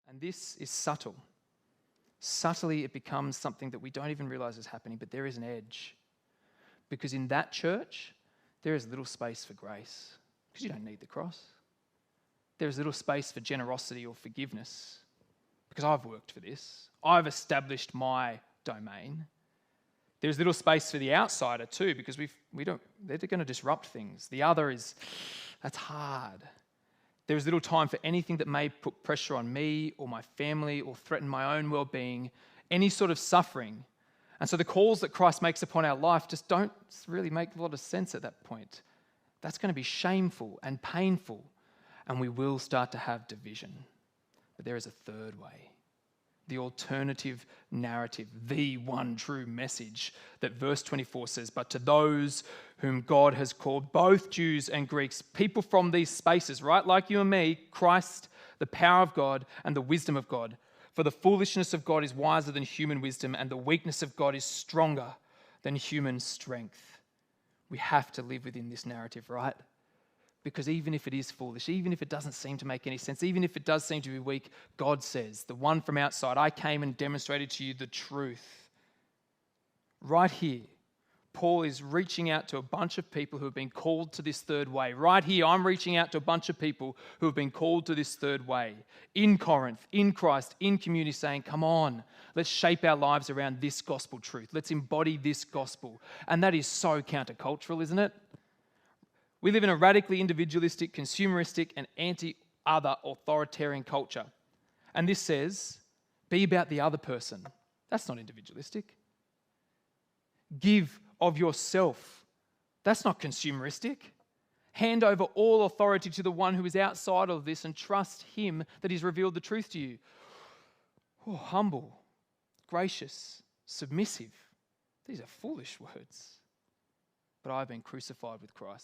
And this is subtle. Subtly, it becomes something that we don't even realize is happening, but there is an edge. Because in that church, there is little space for grace, because you don't need the cross. There is little space for generosity or forgiveness, because I've worked for this. I've established my domain. There's little space for the outsider too, because they're going to disrupt things. The other that's hard. There's little time for anything that may put pressure on me or my family or threaten my own well-being, any sort of suffering. And so the calls that Christ makes upon our life just don't really make a lot of sense at that point. That's going to be shameful and painful, and we will start to have division. But there is a third way. The alternative narrative, the one true message that verse 24 says, but to those whom God has called, both Jews and Greeks, people from these spaces, right, like you and me, Christ, the power of God and the wisdom of God. For the foolishness of God is wiser than human wisdom, and the weakness of God is stronger than human strength. We have to live within this narrative, right? Because even if it is foolish, even if it doesn't seem to make any sense, even if it does seem to be weak, God says, the one from outside, I came and demonstrated to you the truth. Right here, Paul is reaching out to a bunch of people who have been called to this third way. Right here, I'm reaching out to a bunch of people who have been called to this third way. In Corinth, in Christ, in community, saying, come on, let's shape our lives around this gospel truth. Let's embody this gospel. And that is so countercultural, isn't it? We live in a radically individualistic, consumeristic, and anti-other authoritarian culture. And this says, be about the other person. That's not individualistic. Give of yourself. That's not consumeristic. Hand over all authority to the one who is outside of this and trust him that he's revealed the truth to you. Oh, humble, gracious, submissive. These are foolish words. But I've been crucified with Christ.